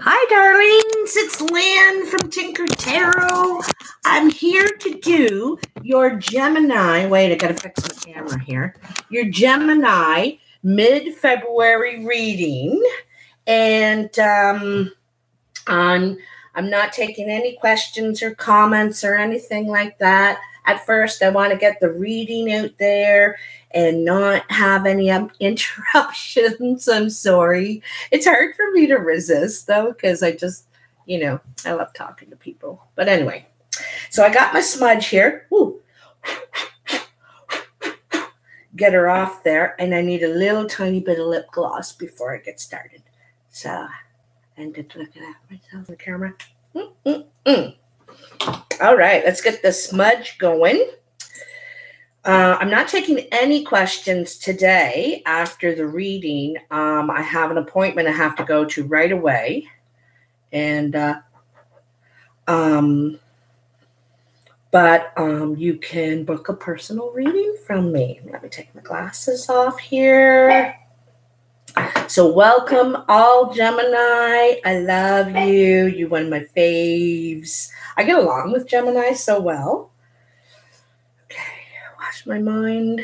Hi, darlings. It's Lynn from Tinker Tarot. I'm here to do your Gemini. Wait, I got to fix my camera here. Your Gemini mid-February reading. And I'm not taking any questions or comments or anything like that. At first, I want to get the reading out there and not have any interruptions. I'm sorry. It's hard for me to resist, though, because I just, I love talking to people. But anyway, so I got my smudge here. Ooh. Get her off there. And I need a little tiny bit of lip gloss before I get started. So, and just looking at myself on the camera. All right, let's get the smudge going. I'm not taking any questions today after the reading. I have an appointment I have to go to right away. And, you can book a personal reading from me. Let me take my glasses off here. So welcome all Gemini. I love you. You're one of my faves. I get along with Gemini so well. Okay, wash my mind.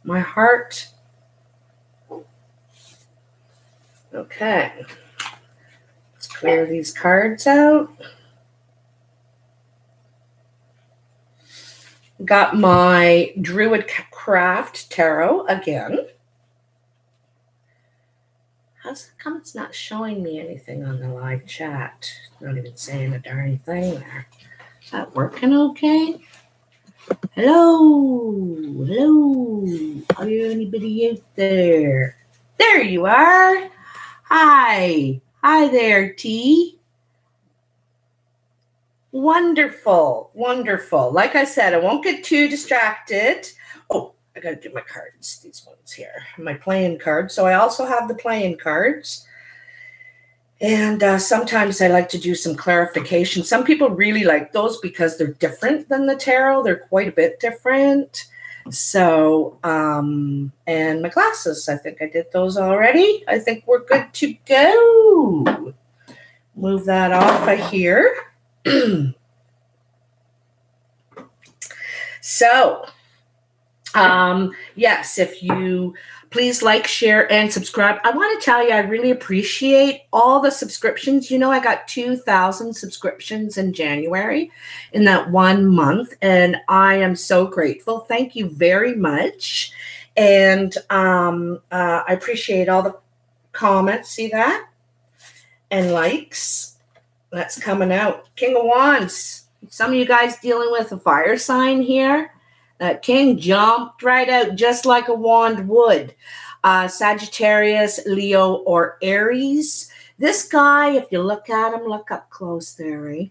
My heart. Okay. Let's clear these cards out. Got my Druid Craft Tarot again. How's it come it's not showing me anything on the live chat? Not even saying a darn thing there. Is that working okay? Hello. Hello. Are you anybody out there? There you are. Hi. Hi there, T. Wonderful. Wonderful. Like I said, I won't get too distracted. Oh, I got to do my cards. These ones here. My playing cards. So I also have the playing cards. And sometimes I like to do some clarification. Some people really like those because they're different than the tarot. They're quite a bit different. So, and my glasses, I think I did those already. I think we're good to go. Move that off of here. So, yes, if you please like, share, and subscribe. I want to tell you, I really appreciate all the subscriptions. You know, I got 2,000 subscriptions in January in that 1 month, and I am so grateful. Thank you very much. And I appreciate all the comments. See that? And likes. That's coming out. King of Wands. Some of you guys dealing with a fire sign here. That king jumped right out just like a wand would. Sagittarius, Leo, or Aries. This guy, if you look at him, look up close there, eh?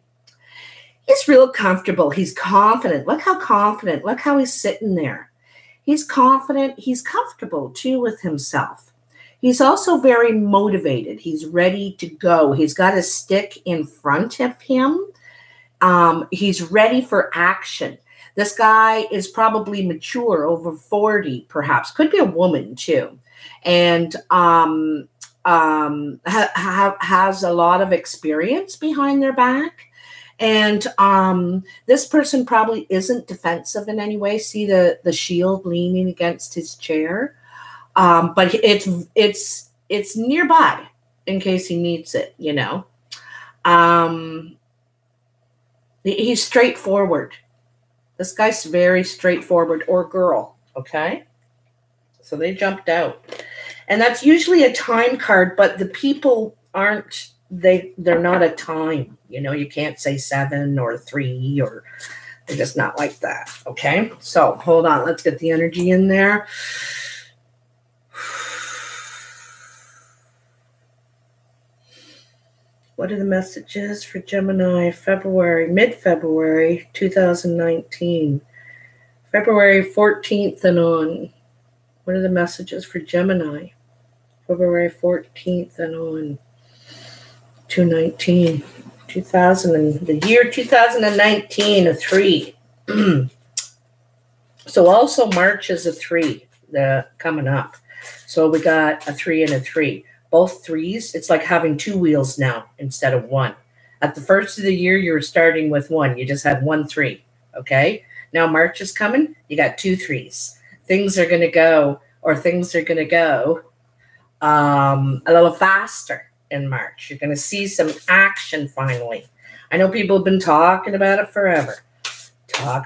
He's real comfortable. He's confident. Look how confident. Look how he's sitting there. He's confident. He's comfortable, too, with himself. He's also very motivated. He's ready to go. He's got a stick in front of him. He's ready for action. This guy is probably mature, over 40, perhaps. Could be a woman, too. And has a lot of experience behind their back. And this person probably isn't defensive in any way. See the shield leaning against his chair. But it's nearby in case he needs it, you know. He's straightforward. This guy's very straightforward, or girl, okay? So they jumped out. And that's usually a time card, but the people aren't, they're not a time. You know, you can't say 7 or 3, or they're just not like that, okay? So hold on, let's get the energy in there. What are the messages for Gemini, mid-February 2019? February 14th and on. What are the messages for Gemini? February 14th and on. 219. the year 2019, a 3. So also March is a 3 coming up. So we got a 3 and a 3. Both 3s, it's like having 2 wheels now instead of 1. At the first of the year, you were starting with 1. You just had 1 3, okay? Now March is coming, you got 2 3s. Things are going to go a little faster in March. You're going to see some action finally. I know people have been talking about it forever.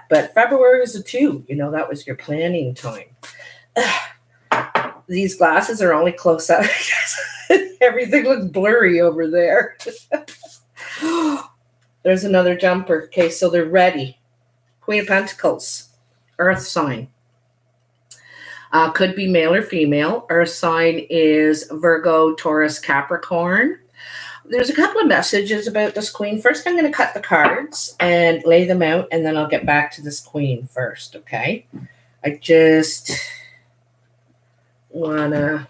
But February is a 2. You know, that was your planning time. These glasses are only close up because everything looks blurry over there. There's another jumper. Okay, so they're ready. Queen of Pentacles, Earth sign. Could be male or female. Earth sign is Virgo, Taurus, Capricorn. There's a couple of messages about this queen. First, I'm going to cut the cards and lay them out, and then I'll get back to this queen first, okay? I just want to,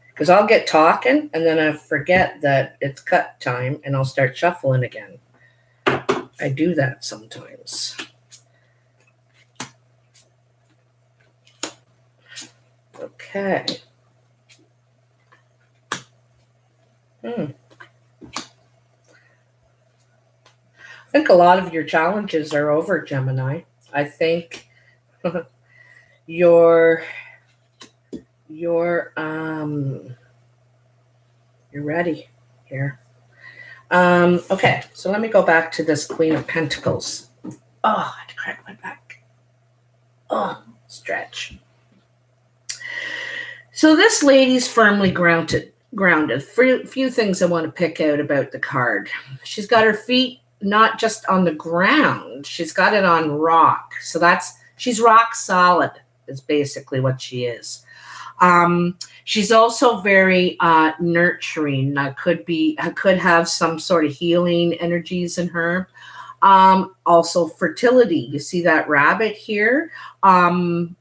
because I'll get talking, and then I forget that it's cut time, and I'll start shuffling again. I do that sometimes. Okay. I think a lot of your challenges are over, Gemini. I think you're ready here. Okay, so let me go back to this Queen of Pentacles. Oh, I had to crack my back. Oh, stretch. So this lady's firmly grounded. Few things I want to pick out about the card. She's got her feet not just on the ground, she's got it on rock. So she's rock solid is basically what she is. She's also very nurturing. Could have some sort of healing energies in her. Also fertility. You see that rabbit here? You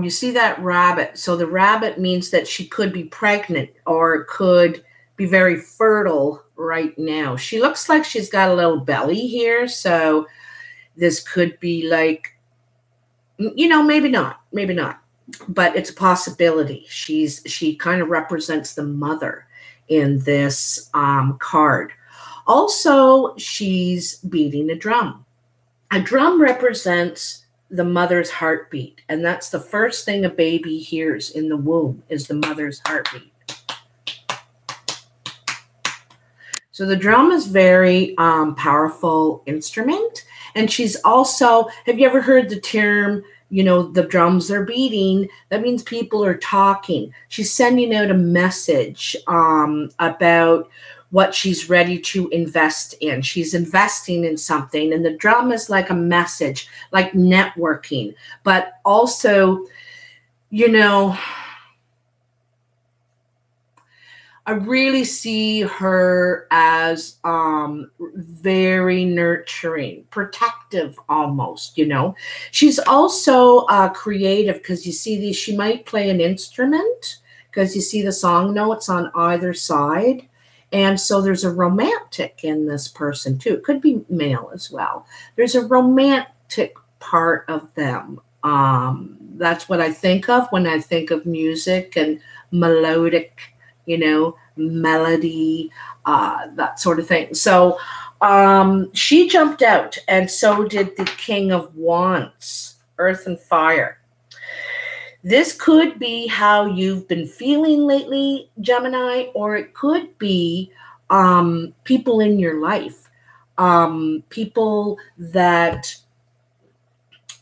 see that rabbit. So the rabbit means that she could be pregnant or could be very fertile right now. She looks like she's got a little belly here. So this could be like, you know, maybe not, but it's a possibility. She kind of represents the mother in this card. Also, she's beating a drum. A drum represents the mother's heartbeat. And that's the first thing a baby hears in the womb is the mother's heartbeat. So the drum is very powerful instrument. And she's also, have you ever heard the term, you know, the drums are beating? That means people are talking. She's sending out a message about what she's ready to invest in. She's investing in something. And the drum is like a message, like networking. But also, you know, I really see her as very nurturing, protective almost, you know. She's also creative because you see these, she might play an instrument because you see the song notes on either side. And so there's a romantic in this person too. It could be male as well. There's a romantic part of them. That's what I think of when I think of music and melodic, you know, melody, that sort of thing. So she jumped out, and so did the King of Wands, Earth and Fire. This could be how you've been feeling lately, Gemini, or it could be people in your life, people that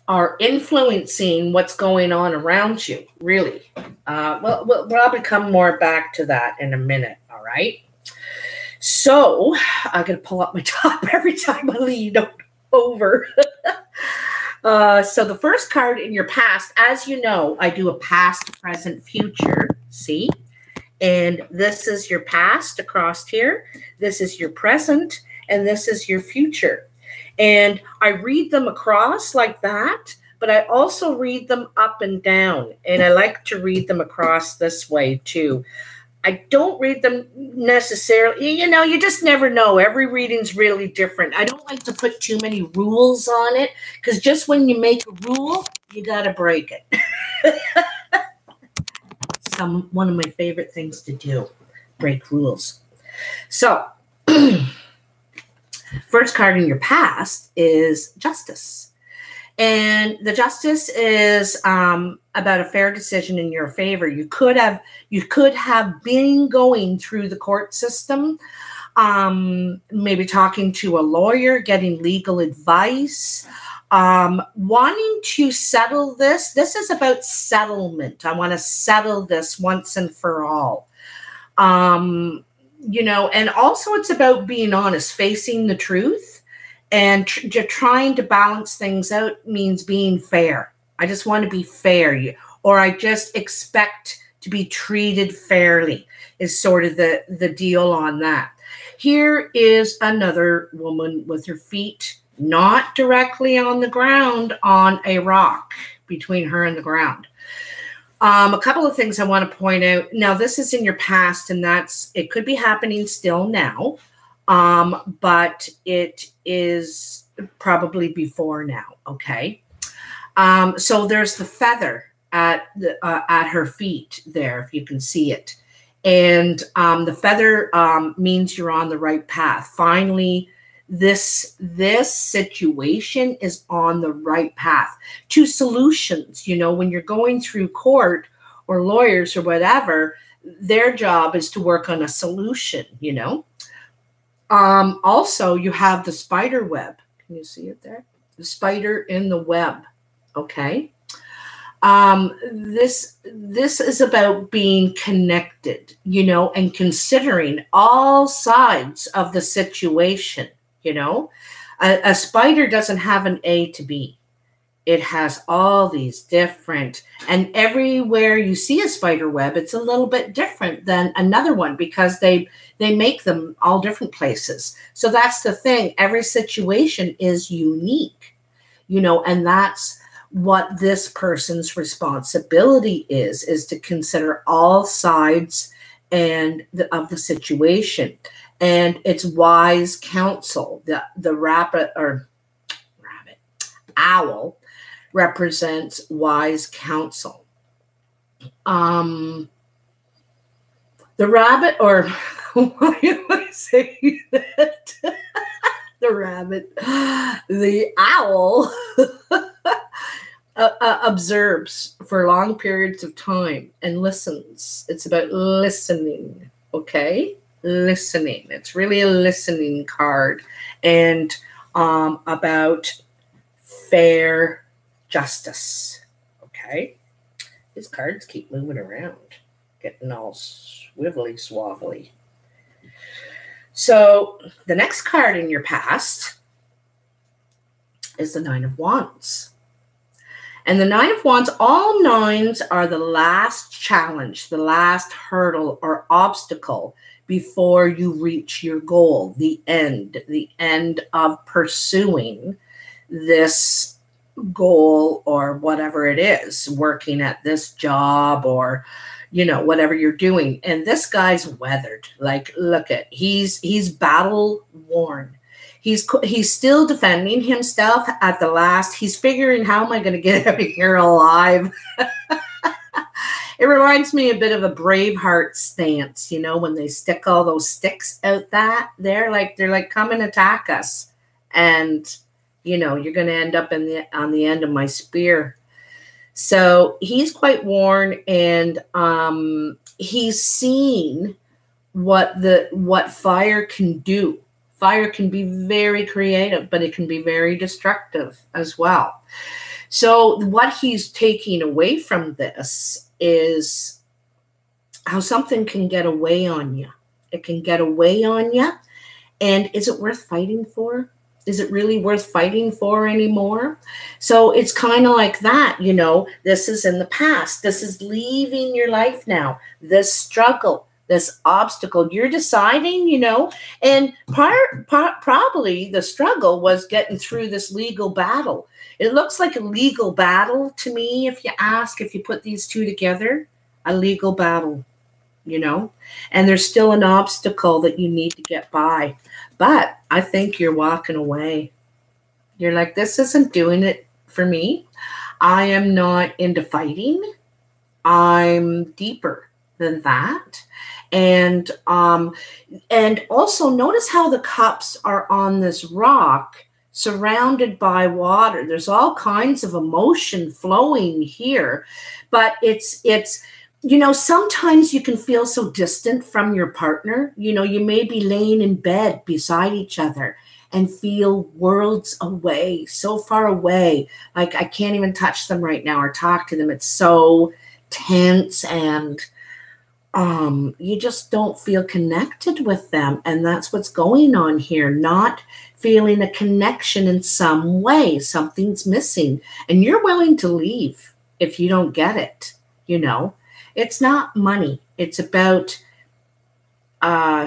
are influencing what's going on around you, really. We'll probably come more back to that in a minute, all right? So I'm going to pull up my top every time I lean over. So the first card in your past, as you know, I do a past, present, future, see? And this is your past across here. This is your present, and this is your future. And I read them across like that, but I also read them up and down. And I like to read them across this way too. I don't read them necessarily. You know, you just never know. Every reading's really different. I don't like to put too many rules on it, because just when you make a rule, you got to break it. One of my favorite things to do, break rules. So, first card in your past is Justice. And the Justice is about a fair decision in your favor. You could have been going through the court system, maybe talking to a lawyer, getting legal advice, wanting to settle this. This is about settlement. I want to settle this once and for all. You know, and also it's about being honest, facing the truth. And trying to balance things out means being fair. I just want to be fair, or I just expect to be treated fairly is sort of the deal on that. Here is another woman with her feet not directly on the ground, on a rock between her and the ground. A couple of things I want to point out. Now, this is in your past, and it could be happening still now. But it is probably before now. Okay. So there's the feather at her feet there, if you can see it. And, the feather, means you're on the right path. Finally, this situation is on the right path to solutions. You know, when you're going through court or lawyers or whatever, their job is to work on a solution, you know. Also, you have the spider web. Can you see it there? The spider in the web. Okay. This is about being connected, you know, and considering all sides of the situation, you know. A spider doesn't have an A to B. It has all these different, and everywhere you see a spider web, it's a little bit different than another one, because they make them all different places. So that's the thing. Every situation is unique, you know, and that's what this person's responsibility is to consider all sides of the situation. And it's wise counsel. The owl represents wise counsel. The rabbit, or why am I saying that? The rabbit, the owl observes for long periods of time and listens. It's about listening, okay? Listening. It's really a listening card, and about fair justice, okay? These cards keep moving around, getting all swivelly swavelly. So the next card in your past is the Nine of Wands. And the Nine of Wands, all nines are the last challenge, the last hurdle or obstacle before you reach your goal, the end of pursuing this goal or whatever it is, working at this job or, you know, whatever you're doing. And this guy's weathered. Like, look at, he's battle worn. He's still defending himself at the last. He's figuring, how am I going to get out of here alive? It reminds me a bit of a Braveheart stance, you know, when they stick all those sticks out they're like, come and attack us. And, you know, you're going to end up on the end of my spear. So he's quite worn, and he's seen what fire can do. Fire can be very creative, but it can be very destructive as well. So what he's taking away from this is how something can get away on you. It can get away on you. And is it worth fighting for? Is it really worth fighting for anymore? So it's kind of like that, you know, this is in the past. This is leaving your life now. This struggle, this obstacle, you're deciding, you know, and probably the struggle was getting through this legal battle. It looks like a legal battle to me, if you put these two together, a legal battle. you know, and there's still an obstacle that you need to get by. But I think you're walking away. You're like, this isn't doing it for me. I am not into fighting. I'm deeper than that. And also notice how the cups are on this rock surrounded by water. There's all kinds of emotion flowing here, but it's, you know, sometimes you can feel so distant from your partner. You know, you may be laying in bed beside each other and feel worlds away, so far away. Like, I can't even touch them right now or talk to them. It's so tense, and you just don't feel connected with them. And that's what's going on here. Not feeling a connection in some way. Something's missing. And you're willing to leave if you don't get it, you know. It's not money. It's about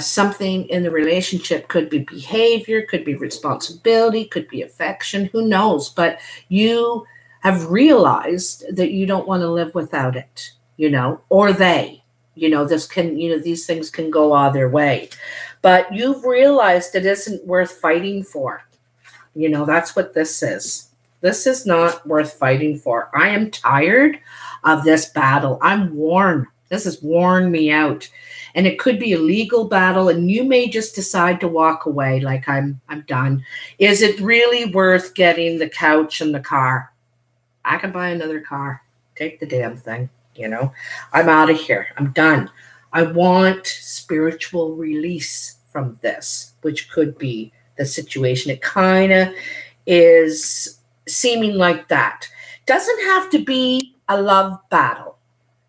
something in the relationship. Could be behavior, could be responsibility, could be affection, who knows? But you have realized that you don't want to live without it, you know, or they, you know, this can, you know, these things can go either way. But you've realized it isn't worth fighting for. You know, that's what this is. This is not worth fighting for. I am tired of this battle. I'm worn. This has worn me out. And it could be a legal battle, and you may just decide to walk away like, I'm done. Is it really worth getting the couch and the car? I can buy another car. Take the damn thing, you know. I'm out of here. I'm done. I want spiritual release from this, which could be the situation. It kind of is seeming like that. Doesn't have to be a love battle.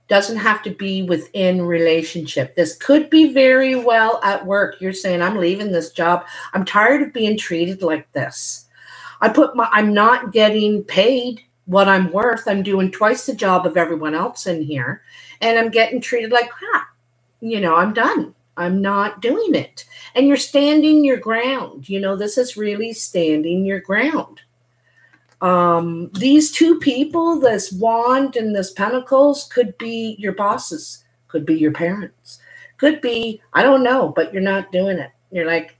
Doesn't have to be within relationship. This could be very well at work. You're saying, I'm leaving this job. I'm tired of being treated like this. I'm not getting paid what I'm worth. I'm doing twice the job of everyone else in here, and I'm getting treated like crap. You know, I'm done. I'm not doing it. And you're standing your ground. You know, this is really standing your ground. These two people, this wand and this pentacles, could be your bosses, could be your parents, could be, I don't know, but you're not doing it. You're like,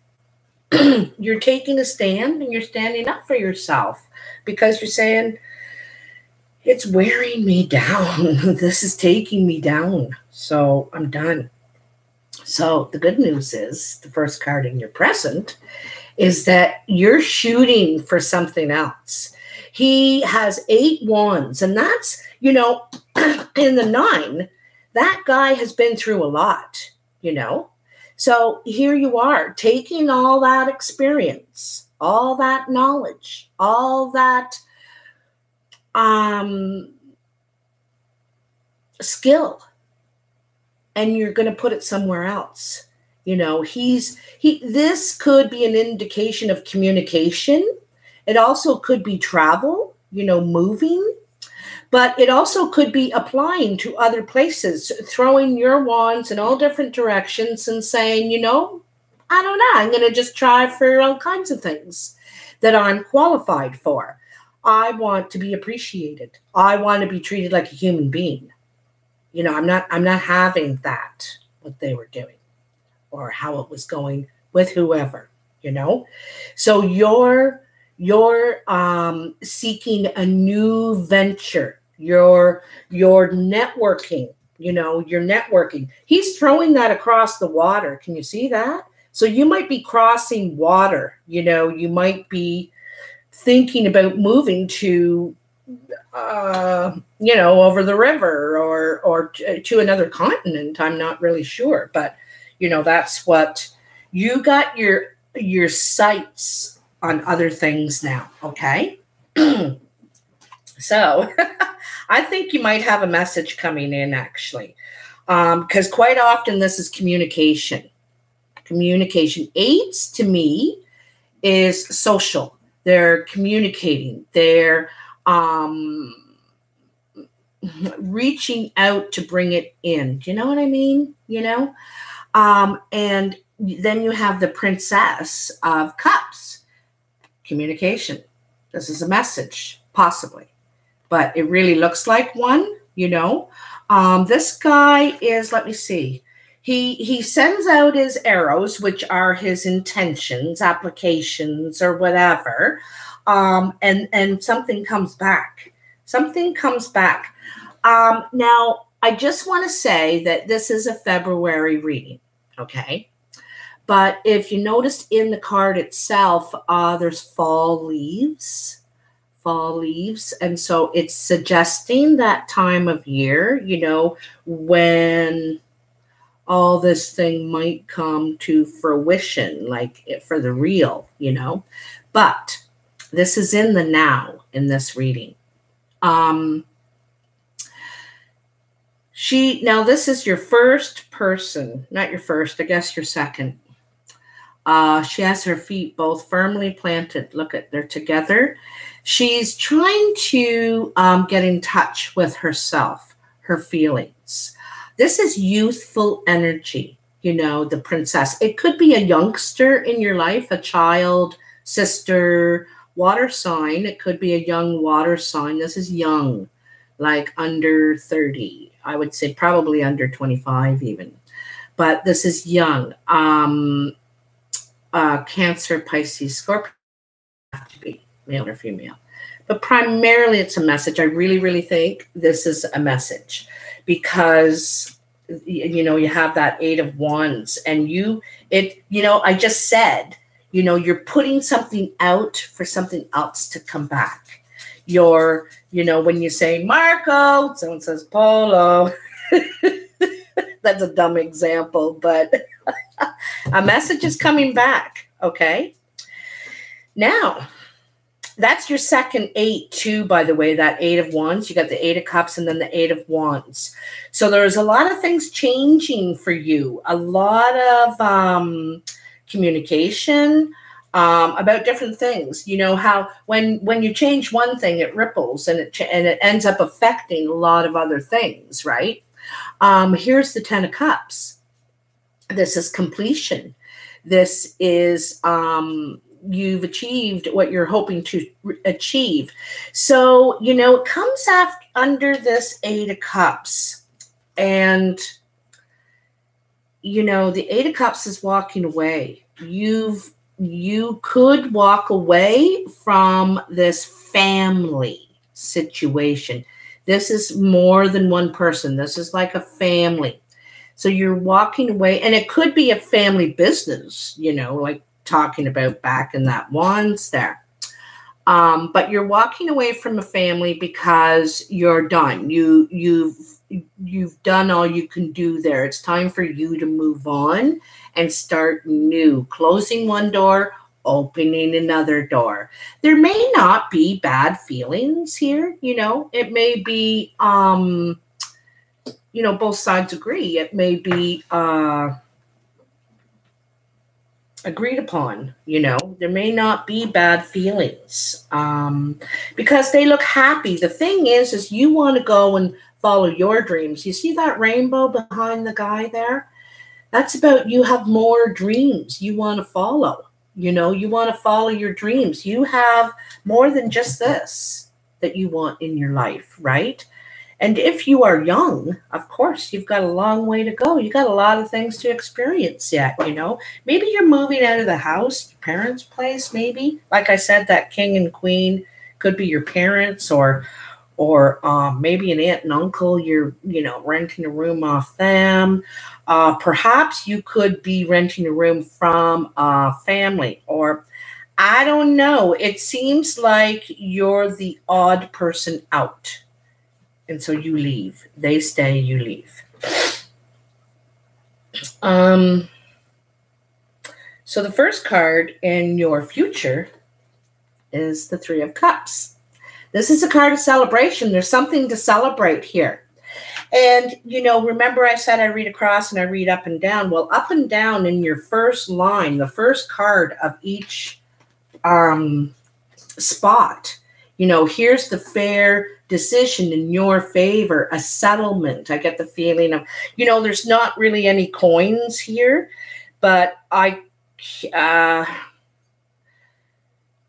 you're taking a stand, and you're standing up for yourself because you're saying, it's wearing me down. This is taking me down. So I'm done. So the good news is, the first card in your present is that you're shooting for something else. He has 8 wands, and that's, you know, in the 9, that guy has been through a lot, you know. So here you are, taking all that experience, all that knowledge, all that skill, and you're going to put it somewhere else. You know, this could be an indication of communication. It also could be travel, you know, moving, but it also could be applying to other places, throwing your wands in all different directions and saying, you know, I don't know, I'm going to just try for all kinds of things that I'm qualified for. I want to be appreciated. I want to be treated like a human being. You know, I'm not having that, what they were doing or how it was going with whoever, you know. So you're seeking a new venture. You're networking, you know, you're networking. He's throwing that across the water. Can you see that? So you might be crossing water, you know, you might be thinking about moving to, you know, over the river or to another continent. I'm not really sure, but, you know, that's what you got your sights on other things now. Okay. So I think you might have a message coming in, actually, because quite often this is communication. Communication. 8s to me is social. They're communicating. They're reaching out to bring it in. Do you know what I mean? You know? And then you have the Princess of Cups. Communication. This is a message, possibly. But it really looks like one, you know. This guy is, let me see. He sends out his arrows, which are his intentions, applications, or whatever, and something comes back. Something comes back. Now, I just want to say that this is a February reading, okay? But if you noticed in the card itself, there's fall leaves. And so it's suggesting that time of year, you know, when all this thing might come to fruition, like for the real, you know. But this is in the now in this reading. Now this is your first person, not your first, I guess your second. She has her feet both firmly planted. Look at, they're together. She's trying to get in touch with herself, her feelings. This is youthful energy, you know, the princess. It could be a youngster in your life, a child, sister, water sign. It could be a young water sign. This is young, like under 30. I would say probably under 25 even. But this is young. Cancer, Pisces, Scorpio, have to be male or female. But primarily it's a message. I really, really think this is a message because, you know, you have that 8 of Wands and I just said, you know, you're putting something out for something else to come back. You're, you know, when you say Marco, someone says Polo. That's a dumb example, but a message is coming back, okay? Now, that's your second 8 too, by the way, that 8 of Wands. You got the 8 of Cups and then the 8 of Wands. So there's a lot of things changing for you. A lot of communication about different things. You know how when you change one thing, it ripples and it ends up affecting a lot of other things, right? Here's the 10 of Cups. This is completion. This is you've achieved what you're hoping to achieve. So, you know, it comes under this 8 of Cups. And, you know, the 8 of Cups is walking away. You could walk away from this family situation. This is more than one person. This is like a family. So you're walking away, and it could be a family business, you know, like talking about back in that Wands there. But you're walking away from a family because you're done. You've done all you can do there. It's time for you to move on and start new, closing one door, opening another door. There may not be bad feelings here, you know. It may be you know, both sides agree. It may be agreed upon, you know. There may not be bad feelings because they look happy. The thing is you want to go and follow your dreams. You see that rainbow behind the guy there? That's about you have more dreams you want to follow. You know, you want to follow your dreams. You have more than just this that you want in your life, right? And if you are young, of course, you've got a long way to go. You got a lot of things to experience yet, you know. Maybe you're moving out of the house, your parents' place, maybe. Like I said, that king and queen could be your parents or maybe an aunt and uncle. You're, you know, renting a room off them. Perhaps you could be renting a room from a family, or I don't know. It seems like you're the odd person out. And so you leave. They stay, you leave. So the first card in your future is the 3 of Cups. This is a card of celebration. There's something to celebrate here. And, you know, remember I said I read across and I read up and down. Well, up and down in your first line, the first card of each spot, you know, here's the fair decision in your favor, a settlement. I get the feeling of, you know, there's not really any coins here, but I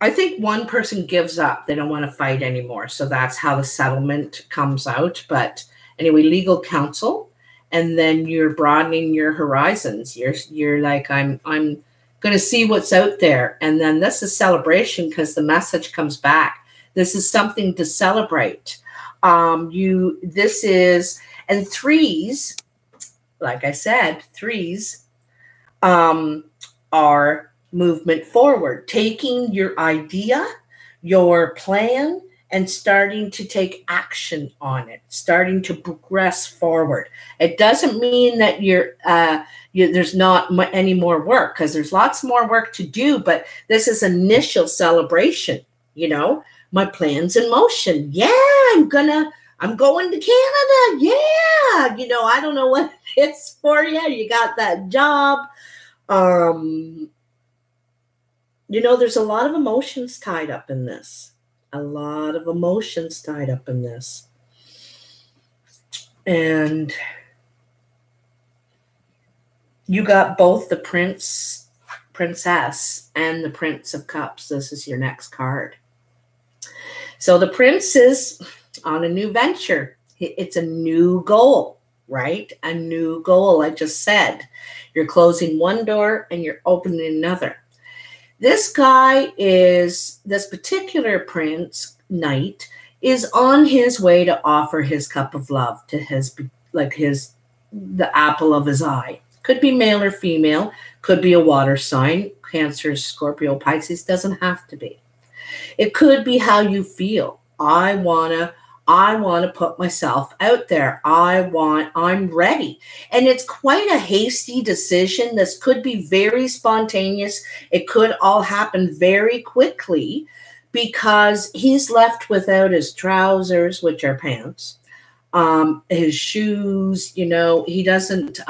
think one person gives up. They don't want to fight anymore. So that's how the settlement comes out. But anyway, legal counsel. and then you're broadening your horizons. You're like, I'm going to see what's out there. And then this is celebration because the message comes back. This is something to celebrate. This is, and threes, like I said, threes are movement forward, taking your idea, your plan, and starting to take action on it, starting to progress forward. It doesn't mean that there's not any more work, because there's lots more work to do, but this is initial celebration. You know, my plan's in motion. Yeah, I'm going to Canada. Yeah. You know, I don't know what it's for you. You got that job. You know, there's a lot of emotions tied up in this. A lot of emotions tied up in this. And you got both the princess, and the Prince of Cups. This is your next card. So the prince is on a new venture. It's a new goal, right? A new goal. I just said you're closing one door and you're opening another. This particular prince, knight, is on his way to offer his cup of love to the apple of his eye. Could be male or female, could be a water sign, Cancer, Scorpio, Pisces, doesn't have to be. It could be how you feel. I wanna put myself out there. I'm ready. And it's quite a hasty decision. This could be very spontaneous. It could all happen very quickly because he's left without his trousers, which are pants, his shoes, you know, he doesn't,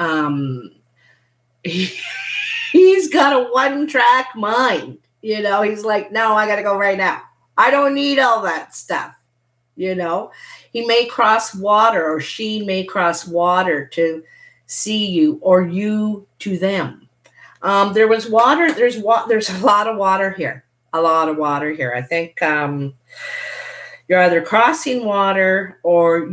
he's got a one-track mind. You know, he's like, no, I got to go right now. I don't need all that stuff. You know, he may cross water, or she may cross water to see you, or you to them. There was water. There's a lot of water here. A lot of water here. I think you're either crossing water, or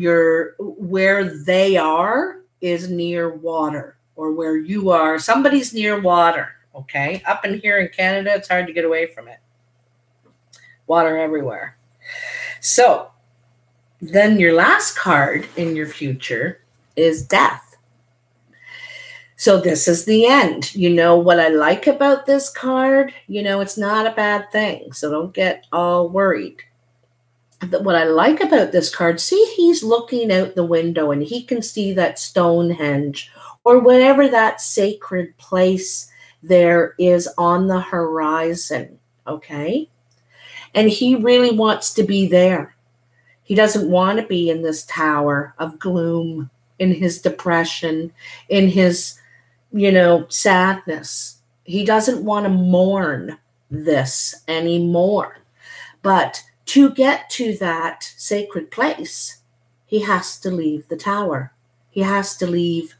where they are is near water, or where you are. Somebody's near water. Okay. Up in here in Canada, it's hard to get away from it. Water everywhere. So then your last card in your future is death. So this is the end. You know what I like about this card? You know, it's not a bad thing. So don't get all worried. What I like about this card, see, he's looking out the window and he can see that Stonehenge, or whatever that sacred place there is on the horizon. Okay. And he really wants to be there. He doesn't want to be in this tower of gloom, in his depression, in his, you know, sadness. He doesn't want to mourn this anymore. But to get to that sacred place, he has to leave the tower. He has to leave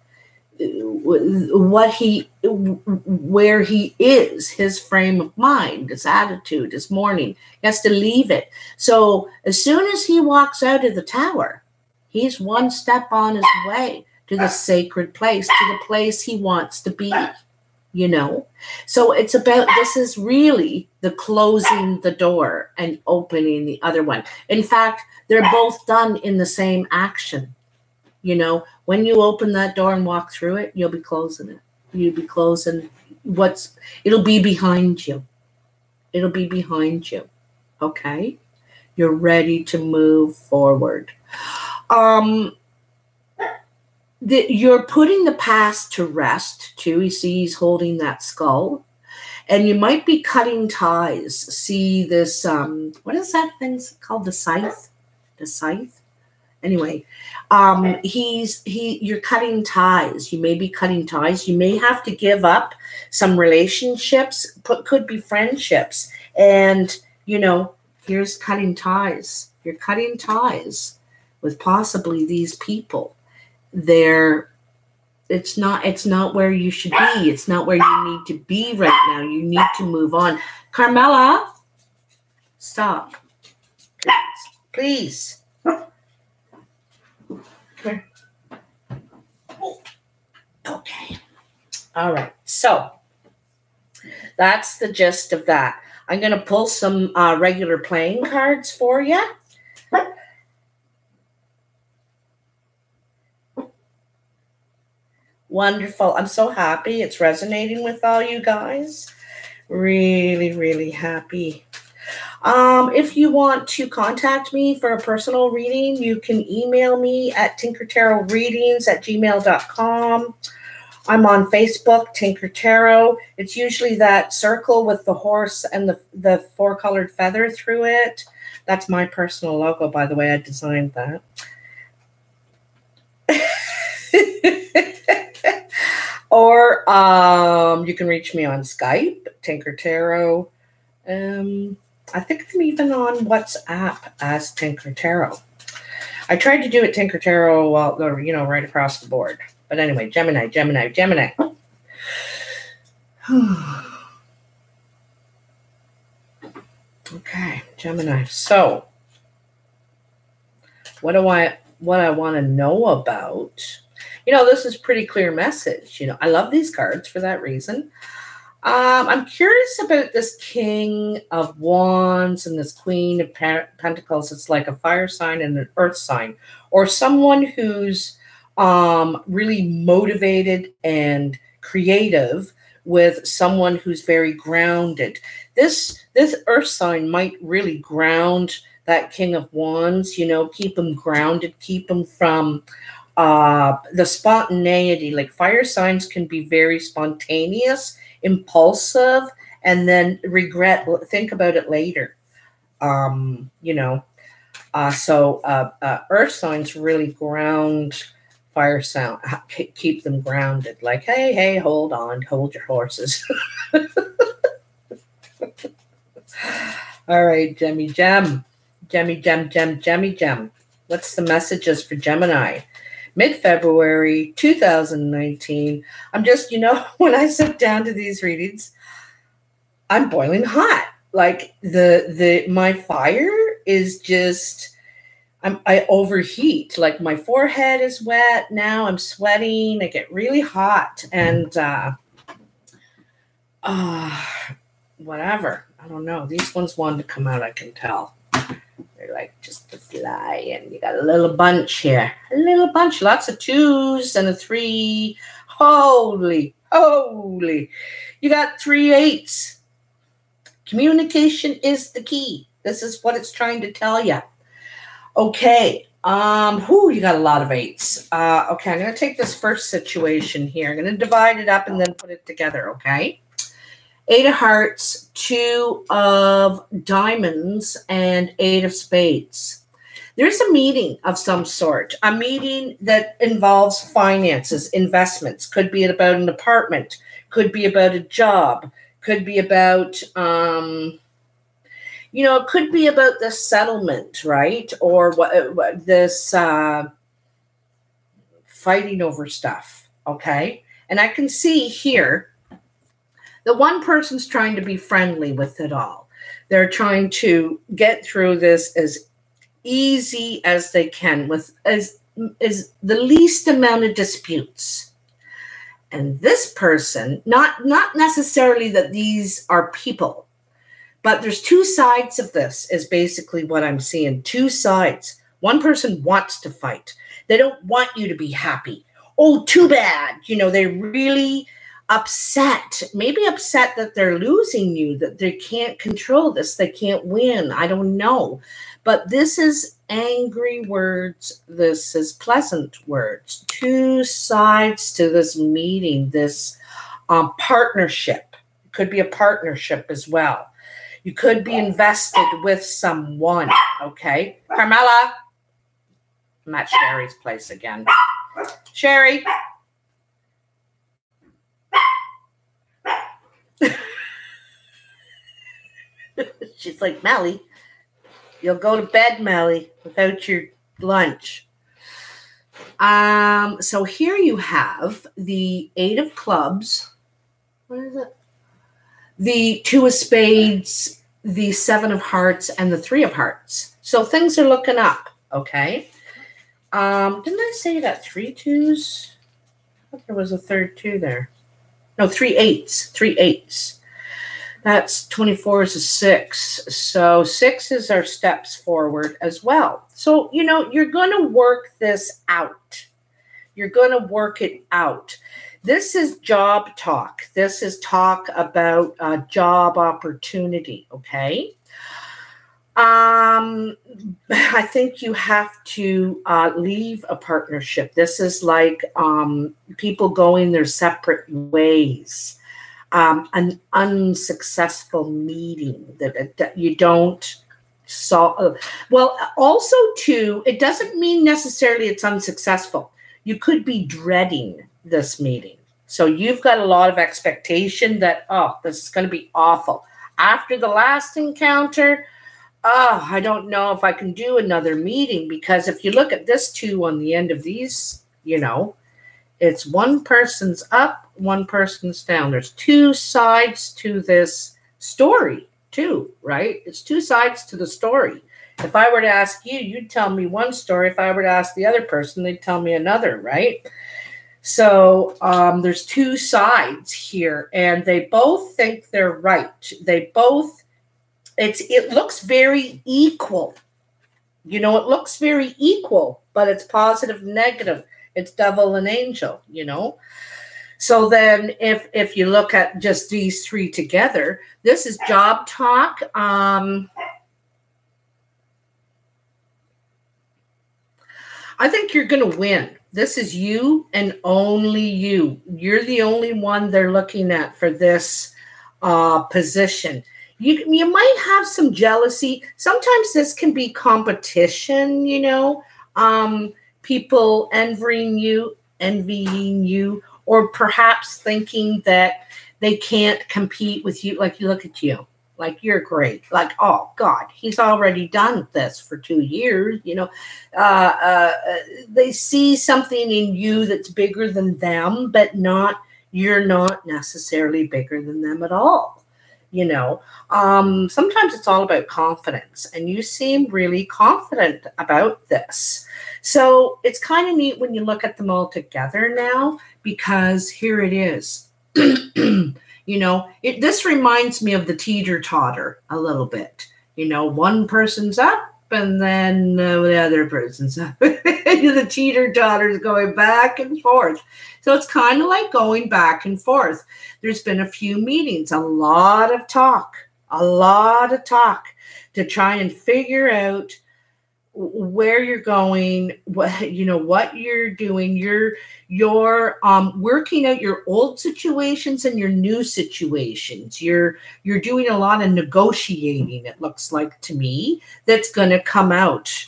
where he is, his frame of mind, his attitude, his mourning. He has to leave it. So as soon as he walks out of the tower, he's one step on his way to the sacred place, to the place he wants to be, you know. So it's about, this is really the closing the door and opening the other one. In fact, they're both done in the same action. You know, when you open that door and walk through it, you'll be closing it. You'll be closing it'll be behind you. It'll be behind you. Okay? You're ready to move forward. You're putting the past to rest too. You see he's holding that skull. And you might be cutting ties. See this, what is that thing called? The scythe? The scythe? Anyway, you're cutting ties. You may be cutting ties. You may have to give up some relationships, could be friendships. And, you know, here's cutting ties. You're cutting ties with possibly these people. It's not where you should be. It's not where you need to be right now. You need to move on. Carmela, stop. Please. Come here. Oh. Okay. All right. So that's the gist of that. I'm going to pull some regular playing cards for you. Wonderful. I'm so happy it's resonating with all you guys. Really, really happy. If you want to contact me for a personal reading, you can email me at tinkertarotreadings@gmail.com. I'm on Facebook, Tinker Tarot. It's usually that circle with the horse and the four-colored feather through it. That's my personal logo, by the way. I designed that. Or you can reach me on Skype, Tinker Tarot. I think I'm even on WhatsApp as Tinker Tarot. I tried to do it Tinker Tarot, right across the board. But anyway, Gemini. Okay, Gemini. So, what I want to know about, this is pretty clear message. I love these cards for that reason. I'm curious about this King of Wands and this Queen of Pentacles. It's like a fire sign and an earth sign, or someone who's really motivated and creative with someone who's very grounded. This earth sign might really ground that King of Wands, keep him grounded, keep him from the spontaneity. Like fire signs can be very spontaneous, impulsive, and then think about it later. So earth signs really ground fire sound, keep them grounded. Like, hey, hold on, hold your horses. All right, Gemmy Gem. What's the messages for Gemini? Mid-February 2019. I'm just, when I sit down to these readings, I'm boiling hot. Like my fire is just, I overheat. Like my forehead is wet now. I'm sweating. I get really hot and whatever. I don't know. These ones wanted to come out, I can tell. They're like just a fly, and you got a little bunch here. A little bunch, lots of 2s and a 3. Holy. You got 3 8s. Communication is the key. This is what it's trying to tell you. Okay. You got a lot of 8s. Okay, I'm going to take this first situation here. I'm going to divide it up and then put it together, okay? 8 of Hearts, 2 of Diamonds, and 8 of Spades. There's a meeting of some sort, a meeting that involves finances, investments. Could be about an apartment, could be about a job, could be about, it could be about the settlement, right? Or what this fighting over stuff, okay? And I can see here, the one person's trying to be friendly with it all. They're trying to get through this as easy as they can with as the least amount of disputes. And this person, not necessarily that these are people, but there's 2 sides of this is basically what I'm seeing. 2 sides. One person wants to fight. They don't want you to be happy. Oh, too bad. They're really upset, maybe upset that they're losing you, that they can't control this, they can't win. I don't know. But this is angry words. This is pleasant words. 2 sides to this meeting, this partnership. It could be a partnership as well. You could be invested with someone, okay? Carmela. I'm at Sherry's place again. Sherry. She's like, Melly, you'll go to bed, Melly, without your lunch. So here you have the 8 of Clubs. What is it? The 2 of Spades, the 7 of Hearts, and the 3 of Hearts. So things are looking up, okay? Didn't I say that 3 2s? thought there was a third 2 there. No, 3 8s. 3 8s. That's 24 is a 6. So 6 is our steps forward as well. So, you know, you're going to work this out. You're going to work it out. This is job talk. This is talk about job opportunity, okay? I think you have to leave a partnership. This is like people going their separate ways. An unsuccessful meeting that you don't solve. Well, also too, it doesn't mean necessarily it's unsuccessful. You could be dreading this meeting. So you've got a lot of expectation that, oh, this is going to be awful. After the last encounter, oh, I don't know if I can do another meeting, because if you look at this 2 on the end of these, you know, it's one person's up, one person's down. There's 2 sides to this story too, right? It's 2 sides to the story. If I were to ask you, you'd tell me one story. If I were to ask the other person, they'd tell me another, right? So there's 2 sides here, and they both think they're right. They both, it looks very equal. You know, it looks very equal, but it's positive, negative. It's devil and angel, you know. So then if you look at just these 3 together, this is job talk. I think you're going to win. This is you and only you. You're the only one they're looking at for this position. You might have some jealousy. Sometimes this can be competition, you know, people envying you, or perhaps thinking that they can't compete with you. Like, you look at you, like, you're great. Like, oh God, he's already done this for 2 years. You know, they see something in you that's bigger than them, but you're not necessarily bigger than them at all. You know, sometimes it's all about confidence, and you seem really confident about this. So it's kind of neat when you look at them all together now, because here it is. You know, this reminds me of the teeter-totter a little bit. You know, one person's up, and then the other person's up. The teeter-totter is going back and forth. So it's kind of like going back and forth. There's been a few meetings, a lot of talk to try and figure out where you're going, what you're doing. You're working out your old situations and your new situations. You're doing a lot of negotiating, it looks like to me, that's going to come out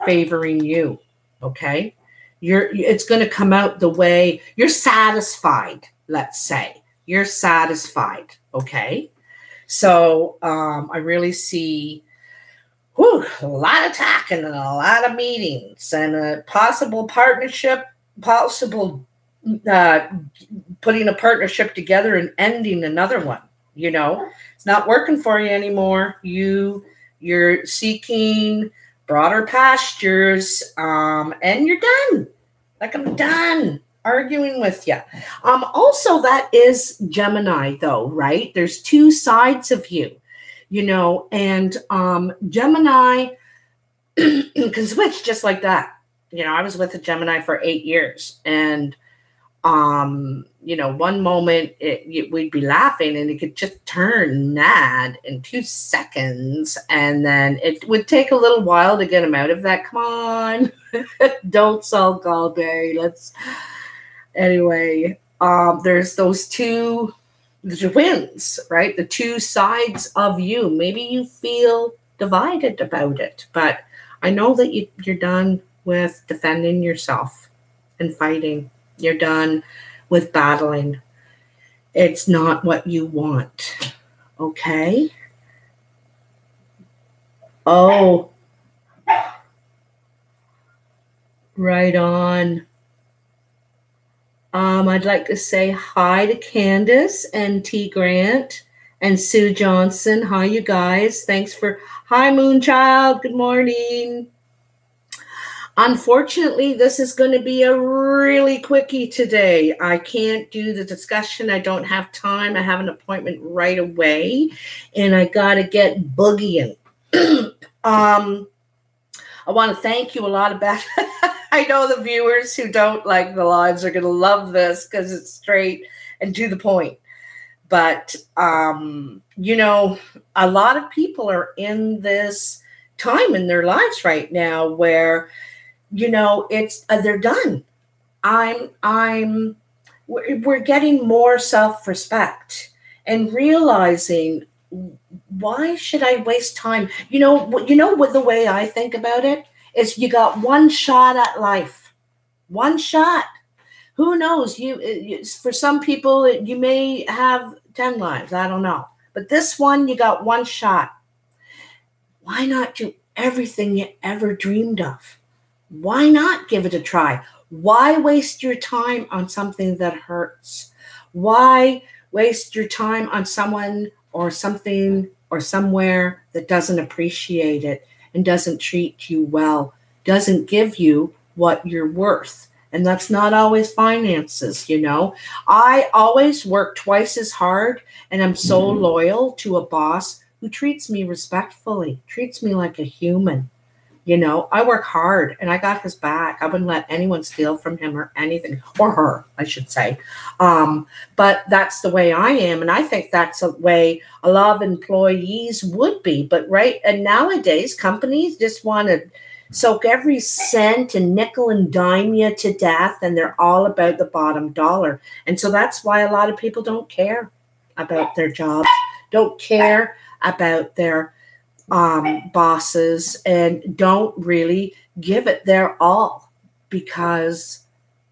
favoring you. Okay, it's going to come out the way you're satisfied. Let's say you're satisfied. Okay, so I really see a lot of talking and a lot of meetings and a possible partnership, putting a partnership together and ending another one. You know, it's not working for you anymore. You're seeking broader pastures, and you're done. Like, I'm done arguing with you. Also, that is Gemini, though, right? There's 2 sides of you. You know, and Gemini can switch just like that. You know, I was with a Gemini for 8 years, and you know, one moment we'd be laughing and it could just turn mad in 2 seconds, and then it would take a little while to get him out of that. Come on, don't sulk all day. Anyway, there's those 2. The twins, right? The 2 sides of you. Maybe you feel divided about it, but I know that you're done with defending yourself and fighting. You're done with battling. It's not what you want. Okay? Oh, right on. I'd like to say hi to Candace and T. Grant and Sue Johnson. Hi, you guys. Thanks for... Hi, Moonchild. Good morning. Unfortunately, this is going to be a really quickie today. I can't do the discussion. I don't have time. I have an appointment right away, and I got to get boogieing. I want to thank you a lot about I know the viewers who don't like the lives are going to love this because it's straight and to the point. But, you know, a lot of people are in this time in their lives right now where, you know, it's they're done. We're getting more self-respect and realizing, why should I waste time? You know what the way I think about it is, you got one shot at life, one shot. Who knows? For some people, you may have 10 lives. I don't know. But this one, you got one shot. Why not do everything you ever dreamed of? Why not give it a try? Why waste your time on something that hurts? Why waste your time on someone or something or somewhere that doesn't appreciate it and doesn't treat you well, doesn't give you what you're worth? And that's not always finances, you know. I always work twice as hard, and I'm so loyal to a boss who treats me respectfully, treats me like a human. You know, I work hard and I got his back. I wouldn't let anyone steal from him or anything, or her, I should say. But that's the way I am. And I think that's the way a lot of employees would be. But and nowadays, companies just want to soak every cent and nickel and dime you to death. And they're all about the bottom dollar. And so that's why a lot of people don't care about their jobs, don't care about their bosses, and don't really give it their all because,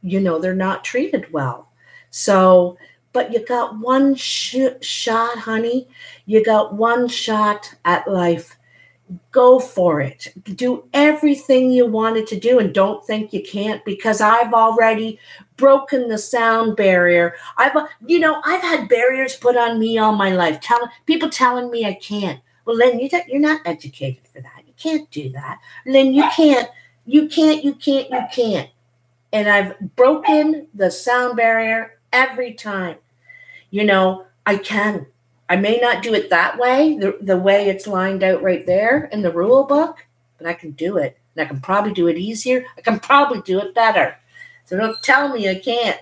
you know, they're not treated well. So, but you got one shot, honey. You got one shot at life. Go for it. Do everything you wanted to do, and don't think you can't, because I've already broken the sound barrier. I've had barriers put on me all my life. People telling me I can't. Well, Lynn, you're not educated for that. You can't do that. Lynn, you can't. And I've broken the sound barrier every time. You know, I can. I may not do it that way, the way it's lined out right there in the rule book, but I can do it. And I can probably do it easier. I can probably do it better. So don't tell me I can't.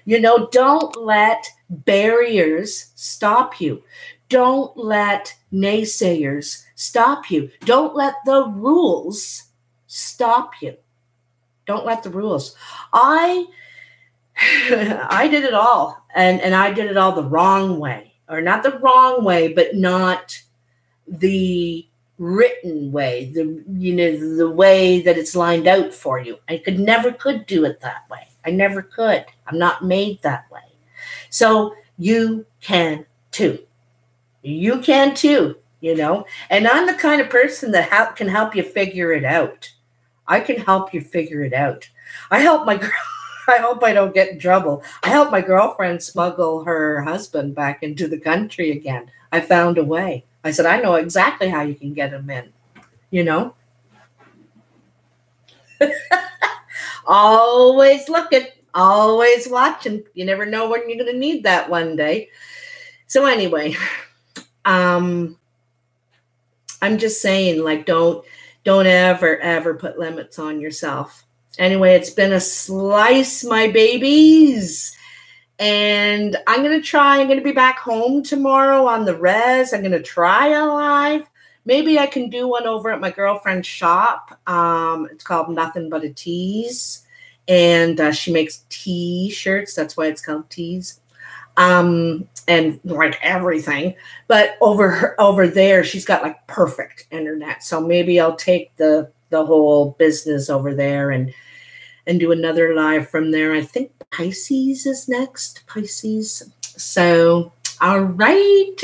You know, don't let barriers stop you. Don't let naysayers stop you. Don't let the rules stop you. Don't let the rules. I did it all, and I did it all the wrong way, or not the wrong way, but not the written way, the way that it's lined out for you. I never could do it that way. I never could. I'm not made that way. So you can too. You can too, you know. And I'm the kind of person that can help you figure it out. I can help you figure it out. I help my girl. I hope I don't get in trouble. I helped my girlfriend smuggle her husband back into the country again. I found a way. I said, I know exactly how you can get him in, you know. Always looking, always watching. You never know when you're going to need that one day. So anyway, I'm just saying, like, don't ever put limits on yourself. Anyway, it's been a slice, my babies. And I'm going to be back home tomorrow on the res. I'm going to try a live. Maybe I can do one over at my girlfriend's shop. It's called Nothing But a Tease. And she makes T-shirts. That's why it's called Tease. And like everything. But over there, she's got like perfect internet. So maybe I'll take the whole business over there and do another live from there. I think Pisces is next. Pisces. So, all right.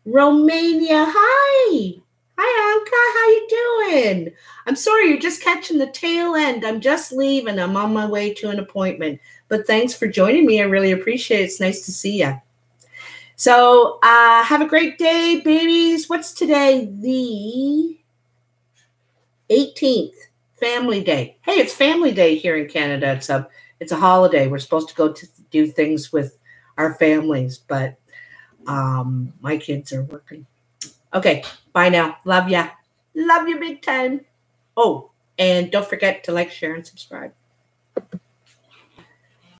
Romania, hi. Hi, Anka. How you doing? I'm sorry, you're just catching the tail end. I'm just leaving. I'm on my way to an appointment. But thanks for joining me. I really appreciate it. It's nice to see you. So have a great day, babies. What's today? The 18th, Family Day. Hey, it's Family Day here in Canada. It's a holiday. We're supposed to go to do things with our families, but my kids are working. Okay, bye now. Love ya. Love you big time. Oh, and don't forget to like, share, and subscribe.